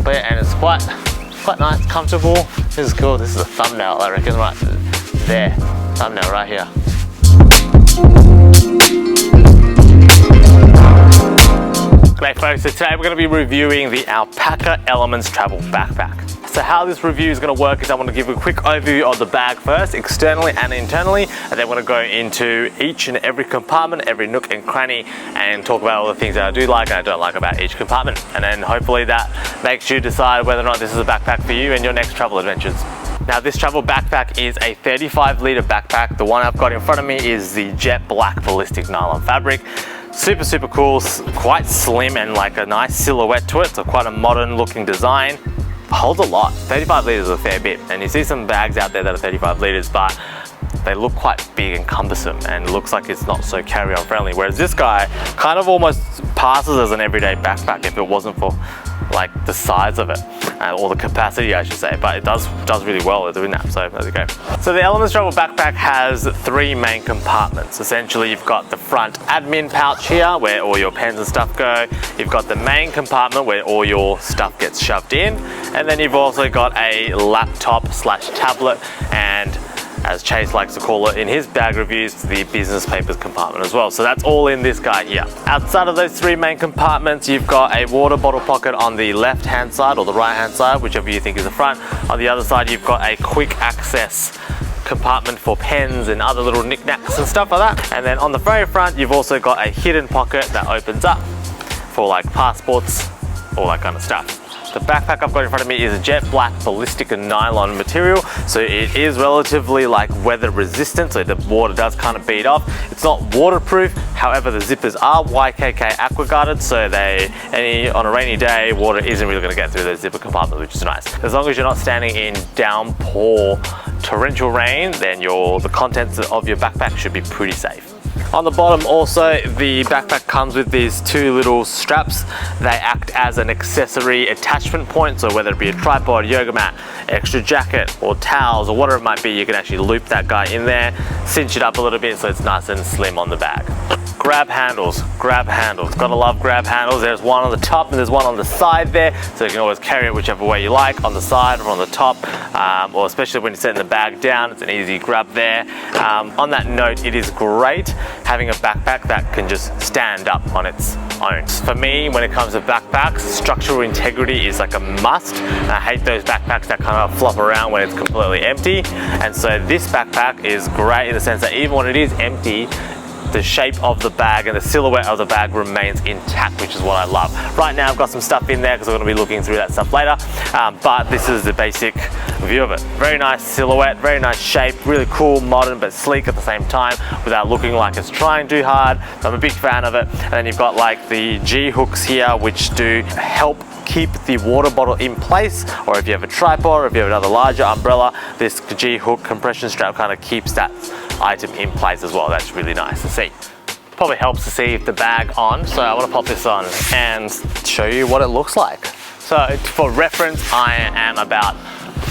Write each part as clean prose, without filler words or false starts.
But yeah, and it's quite nice, comfortable. This is cool. This is a thumbnail, I reckon, right there. Thumbnail right here. Great folks, so today we're going to be reviewing the Alpaka Elements Travel Backpack. So how this review is going to work is I want to give a quick overview of the bag first, externally and internally, and then we're going to go into each and every compartment, every nook and cranny, and talk about all the things that I do like and I don't like about each compartment. And then hopefully that makes you decide whether or not this is a backpack for you and your next travel adventures. Now this travel backpack is a 35-litre backpack. The one I've got in front of me is the jet black ballistic nylon fabric. Super cool, quite slim and like a nice silhouette to it, so quite a modern looking design. Holds a lot. 35 litres is a fair bit, and you see some bags out there that are 35 litres, but they look quite big and cumbersome and looks like it's not so carry-on friendly, whereas this guy kind of almost passes as an everyday backpack if it wasn't for like the size of it, or the capacity I should say, but it does really well at doing that, so there we go. So the Elements Travel Backpack has 3 main compartments. Essentially you've got the front admin pouch here where all your pens and stuff go, you've got the main compartment where all your stuff gets shoved in, and then you've also got a laptop / tablet, and as Chase likes to call it in his bag reviews, the business papers compartment as well. So that's all in this guy here. Outside of those 3 main compartments, you've got a water bottle pocket on the left hand side or the right hand side, whichever you think is the front. On the other side, you've got a quick access compartment for pens and other little knickknacks and stuff like that. And then on the very front, you've also got a hidden pocket that opens up for like passports, all that kind of stuff. The backpack I've got in front of me is a jet black ballistic and nylon material, so it is relatively like weather resistant, so the water does kind of bead off. It's not waterproof, however the zippers are YKK aqua guarded, so on a rainy day, water isn't really going to get through those zipper compartments, which is nice. As long as you're not standing in downpour torrential rain, then the contents of your backpack should be pretty safe. On the bottom also, the backpack comes with these 2 little straps. They act as an accessory attachment point, so whether it be a tripod, yoga mat, extra jacket or towels or whatever it might be, you can actually loop that guy in there, cinch it up a little bit so it's nice and slim on the bag. Grab handles, gotta love grab handles. There's one on the top and there's one on the side there, so you can always carry it whichever way you like, on the side or on the top, or especially when you're setting the bag down, it's an easy grab there. On that note, it is great having a backpack that can just stand up on its own. For me, when it comes to backpacks, structural integrity is like a must. And I hate those backpacks that kind of flop around when it's completely empty, and so this backpack is great in the sense that even when it is empty, the shape of the bag and the silhouette of the bag remains intact, which is what I love. Right now I've got some stuff in there because I'm going to be looking through that stuff later, but this is the basic view of it. Very nice silhouette, very nice shape, really cool, modern but sleek at the same time without looking like it's trying too hard. So I'm a big fan of it. And then you've got like the G hooks here, which do help keep the water bottle in place, or if you have a tripod or if you have another larger umbrella, this G hook compression strap kind of keeps that item in place as well. That's really nice to see. Probably helps to see the bag on, so I want to pop this on and show you what it looks like. So for reference, I am about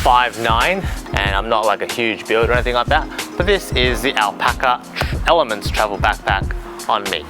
5'9", and I'm not like a huge build or anything like that, but this is the Alpaka Elements Travel Backpack on me.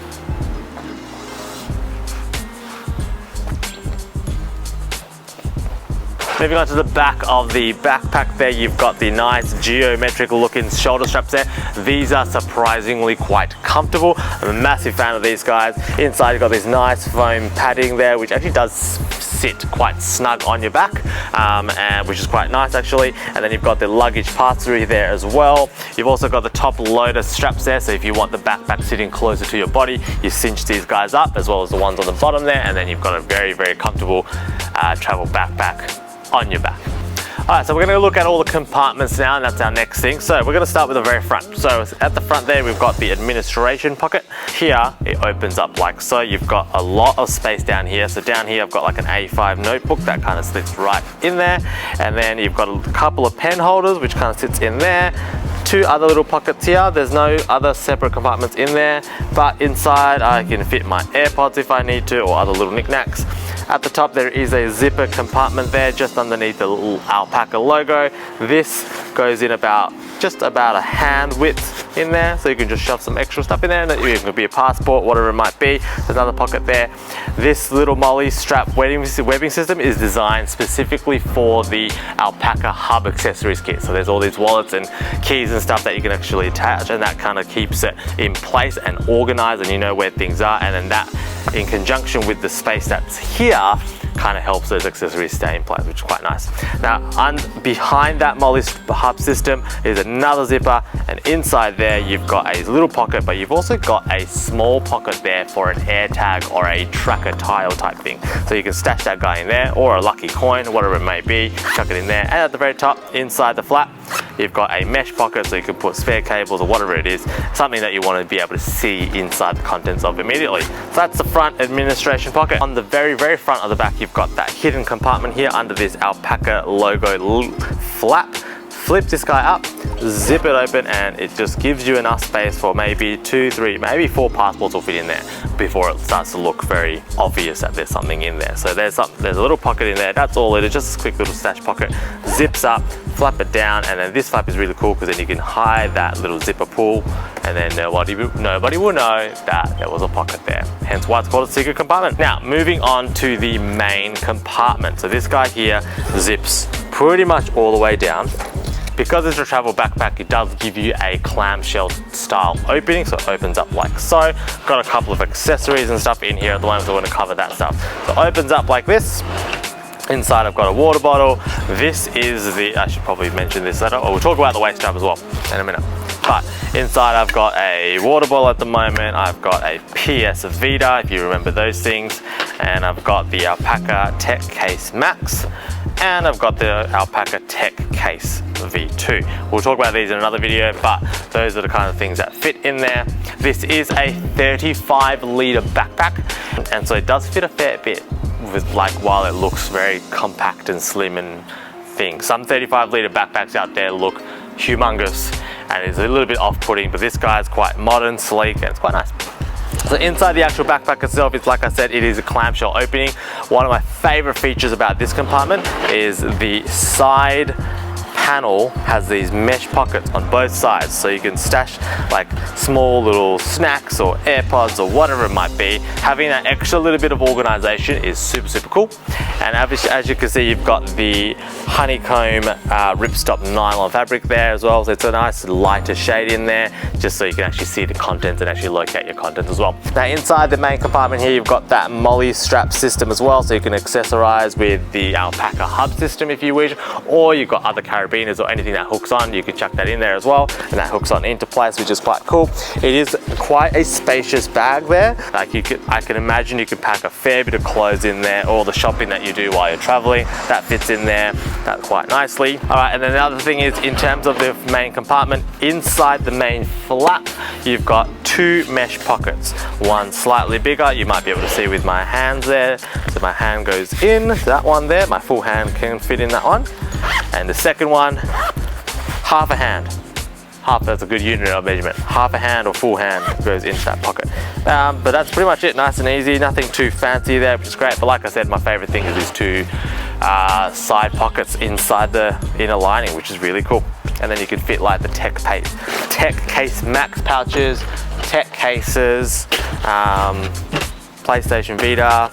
Moving on to the back of the backpack there, you've got the nice geometric looking shoulder straps there. These are surprisingly quite comfortable. I'm a massive fan of these guys. Inside you've got this nice foam padding there, which actually does sit quite snug on your back, and which is quite nice actually. And then you've got the luggage pass-through there as well. You've also got the top loader straps there, so if you want the backpack sitting closer to your body, you cinch these guys up, as well as the ones on the bottom there, and then you've got a very comfortable travel backpack on your back. Alright, so we're going to look at all the compartments now, and that's our next thing. So we're going to start with the very front. So at the front there, we've got the administration pocket. Here, it opens up like so. You've got a lot of space down here. So down here, I've got like an A5 notebook that kind of sits right in there. And then you've got a couple of pen holders, which kind of sits in there. 2 other little pockets here. There's no other separate compartments in there, but inside I can fit my AirPods if I need to, or other little knickknacks. At the top there is a zipper compartment there just underneath the little Alpaka logo. This goes in about just about a hand width in there, so you can just shove some extra stuff in there, and it could be a passport, whatever it might be. There's another pocket there. This little MOLLE strap webbing system is designed specifically for the Alpaka Hub accessories kit. So there's all these wallets and keys and stuff that you can actually attach, and that kind of keeps it in place and organized, and you know where things are. And then that, in conjunction with the space that's here, kind of helps those accessories stay in place, which is quite nice. Now, behind that MOLLE hub system is another zipper, and inside there you've got a little pocket, but you've also got a small pocket there for an air tag or a tracker tile type thing. So you can stash that guy in there, or a lucky coin, whatever it may be, chuck it in there. And at the very top, inside the flap, you've got a mesh pocket, so you can put spare cables or whatever it is, something that you want to be able to see inside the contents of immediately. So that's the front administration pocket. On the very, very front of the back, you've got that hidden compartment here under this Alpaka logo flap. Flip this guy up, zip it open, and it just gives you enough space for maybe 2, 3, maybe 4 passports will fit in there before it starts to look very obvious that there's something in there. So there's a little pocket in there. That's all it is, just a quick little stash pocket. Zips up, flap it down, and then this flap is really cool because then you can hide that little zipper pull, and then nobody will know that there was a pocket there. Hence why it's called a secret compartment. Now, moving on to the main compartment. So this guy here zips pretty much all the way down. Because it's a travel backpack, it does give you a clamshell style opening, so it opens up like so. Got a couple of accessories and stuff in here at the moment, so we're going to cover that stuff. So it opens up like this. Inside I've got a water bottle. This is I should probably mention this later, or we'll talk about the waist strap as well in a minute. But inside I've got a water bottle at the moment. I've got a PS Vita, if you remember those things. And I've got the Alpaka Tech Case Max. And I've got the Alpaka Tech Case V2. We'll talk about these in another video, but those are the kind of things that fit in there. This is a 35-litre backpack, and so it does fit a fair bit with, while it looks very compact and slim and things. Some 35-litre backpacks out there look humongous and is a little bit off-putting, but this guy is quite modern, sleek, and it's quite nice. So inside the actual backpack itself, it's like I said, it is a clamshell opening. One of my favorite features about this compartment is the side panel has these mesh pockets on both sides, so you can stash like small little snacks or AirPods or whatever it might be. Having that extra little bit of organization is super, super cool. And as you can see, you've got the honeycomb ripstop nylon fabric there as well, so it's a nice lighter shade in there, just so you can actually see the contents and actually locate your contents as well. Now inside the main compartment here, you've got that MOLLE strap system as well, so you can accessorize with the Alpaka hub system if you wish, or you've got other carabiners or anything that hooks on, you can chuck that in there as well, and that hooks on into place, which is quite cool. It is quite a spacious bag there. Like I can imagine you can pack a fair bit of clothes in there, or the shopping that you do while you're traveling, that fits in there quite nicely. All right, and then the other thing is, in terms of the main compartment, inside the main flap, you've got 2 mesh pockets. One slightly bigger, you might be able to see with my hands there. So my hand goes in, that one there, my full hand can fit in that one. And the second one, half a hand. That's a good unit of measurement. Half a hand or full hand goes into that pocket. But that's pretty much it, nice and easy, nothing too fancy there, which is great. But like I said, my favorite thing is these 2 side pockets inside the inner lining, which is really cool. And then you can fit like the Tech Case Max pouches, Tech cases, PlayStation Vita,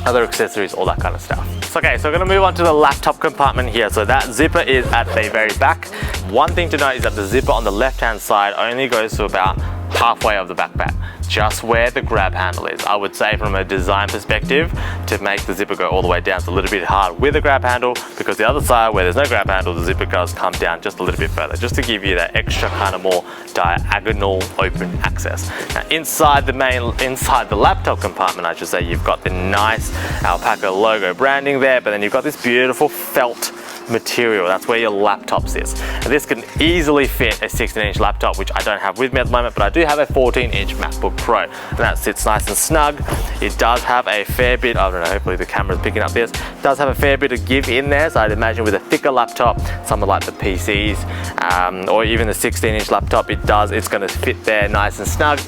other accessories, all that kind of stuff. Okay, so we're gonna move on to the laptop compartment here. So that zipper is at the very back. One thing to note is that the zipper on the left-hand side only goes to about halfway of the backpack, just where the grab handle is. I would say from a design perspective, to make the zipper go all the way down, it's a little bit hard with a grab handle, because the other side where there's no grab handle, the zipper does come down just a little bit further, just to give you that extra kind of more diagonal open access. Now inside the laptop compartment, I should say, you've got the nice Alpaka logo branding there, but then you've got this beautiful felt material. That's where your laptop sits. And this can easily fit a 16-inch laptop, which I don't have with me at the moment, but I do have a 14-inch MacBook Pro, and that sits nice and snug. It does have a fair bit, I don't know, hopefully the camera's picking up this, it does have a fair bit of give in there, so I'd imagine with a thicker laptop, something like the PCs, or even the 16-inch laptop, it's going to fit there nice and snug.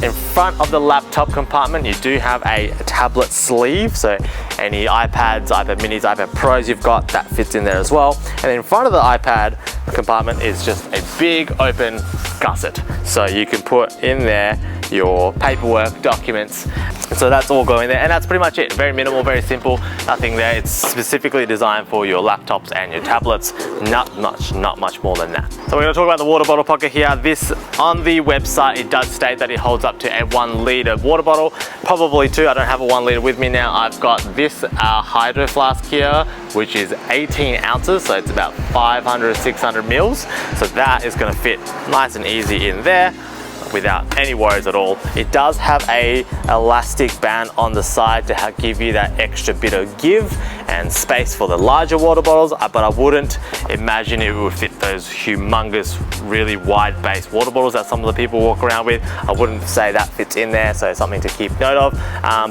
In front of the laptop compartment, you do have a tablet sleeve, so any iPads, iPad minis, iPad Pros you've got, that fits in there as well. And in front of the iPad, compartment is just a big open gusset. So you can put in there your paperwork, documents. So that's all going there, and that's pretty much it. Very minimal, very simple, nothing there. It's specifically designed for your laptops and your tablets. Not much more than that. So we're gonna talk about the water bottle pocket here. This, on the website, it does state that it holds up to a 1 litre water bottle, probably 2. I don't have a 1 litre with me now. I've got this hydro flask here, which is 18 ounces, so it's about 500, 600 mils. So that is gonna fit nice and easy in there without any worries at all. It does have a elastic band on the side to give you that extra bit of give and space for the larger water bottles, but I wouldn't imagine it would fit those humongous, really wide base water bottles that some of the people walk around with. I wouldn't say that fits in there, so something to keep note of.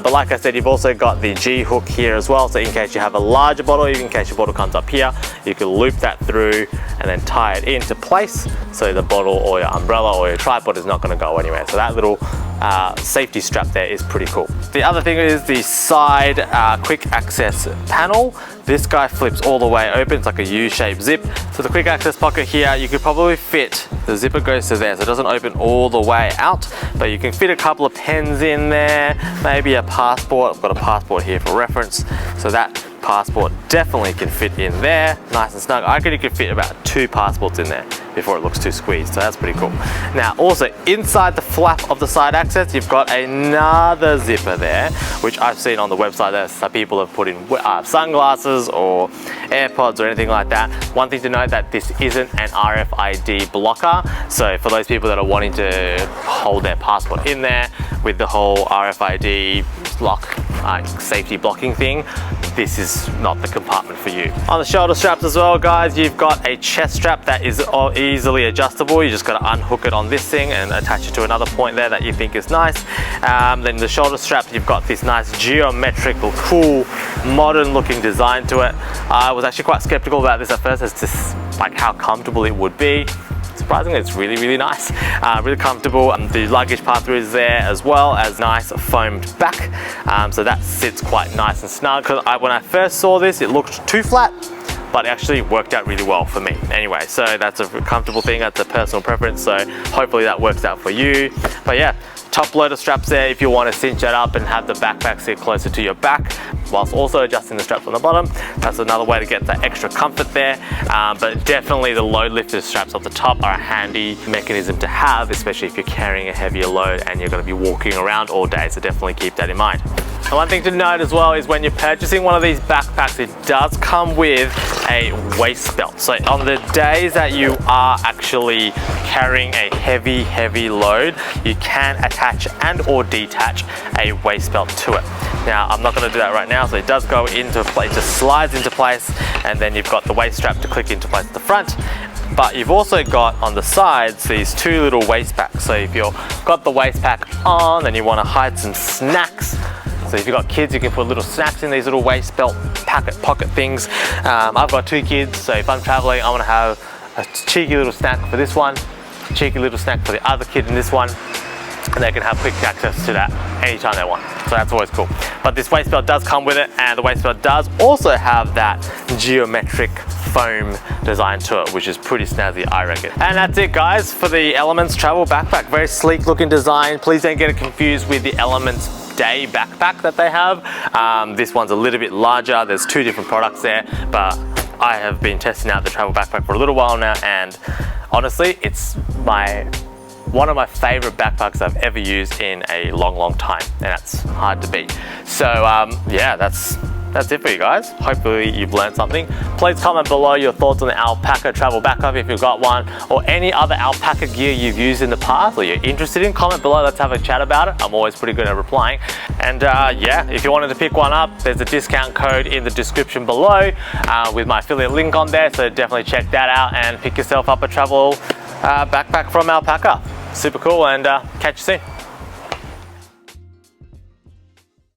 But like I said, you've also got the G hook here as well, so in case you have a larger bottle, even in case your bottle comes up here, you can loop that through and then tie it into place so the bottle or your umbrella or your tripod is not going to go anywhere. So that little safety strap there is pretty cool. The other thing is the side quick access panel. This guy flips all the way open. It's like a U-shaped zip. So the quick access pocket here, you could probably fit, the zipper goes to there, so it doesn't open all the way out, but you can fit a couple of pens in there, maybe a passport. I've got a passport here for reference, so that passport definitely can fit in there, nice and snug. I reckon you could fit about 2 passports in there before it looks too squeezed, so that's pretty cool. Now also inside the flap of the side access, you've got another zipper there, which I've seen on the website that some people have put in sunglasses or AirPods or anything like that. One thing to note that this isn't an RFID blocker, so for those people that are wanting to hold their passport in there with the whole RFID lock safety blocking thing, this is not the compartment for you. On the shoulder straps as well, guys, you've got a chest strap that is easily adjustable. You just got to unhook it on this thing and attach it to another point there that you think is nice. Then the shoulder strap, you've got this nice geometrical, cool, modern looking design to it. I was actually quite skeptical about this at first as to like how comfortable it would be. Surprisingly, it's really nice, really comfortable. The luggage pass-through is there as well as nice foamed back, so that sits quite nice and snug. Because when I first saw this, it looked too flat, but it actually worked out really well for me anyway. So that's a comfortable thing, that's a personal preference, so hopefully that works out for you. But yeah, top loader straps there if you want to cinch that up and have the backpack sit closer to your back whilst also adjusting the straps on the bottom. That's another way to get that extra comfort there. But definitely the load lifter straps at the top are a handy mechanism to have, especially if you're carrying a heavier load and you're going to be walking around all day, so definitely keep that in mind. And one thing to note as well is when you're purchasing one of these backpacks, it does come with a waist belt. So on the days that you are actually carrying a heavy load, you can attach and or detach a waist belt to it. Now I'm not going to do that right now, so it does go into place, just slides into place, and then you've got the waist strap to click into place at the front. But you've also got on the sides these 2 little waist packs. So if you've got the waist pack on and you want to hide some snacks, so if you've got kids, you can put little snacks in these little waist belt pocket things. I've got 2 kids, so if I'm traveling, I want to have a cheeky little snack for this one, a cheeky little snack for the other kid in this one, and they can have quick access to that anytime they want. So that's always cool. But this waist belt does come with it, and the waist belt does also have that geometric foam design to it, which is pretty snazzy, I reckon. And that's it, guys, for the Elements travel backpack. Very sleek looking design. Please don't get it confused with the Elements Day backpack that they have. This one's a little bit larger. There's 2 different products there, but I have been testing out the travel backpack for a little while now, and honestly, it's one of my favorite backpacks I've ever used in a long time, and that's hard to beat. So yeah, that's it for you guys. Hopefully you've learned something. Please comment below your thoughts on the Alpaka travel backpack if you've got one, or any other Alpaka gear you've used in the past or you're interested in. Comment below, let's have a chat about it. I'm always pretty good at replying. And yeah, if you wanted to pick one up, there's a discount code in the description below with my affiliate link on there, so definitely check that out and pick yourself up a travel backpack from Alpaka. Super cool, and catch you soon.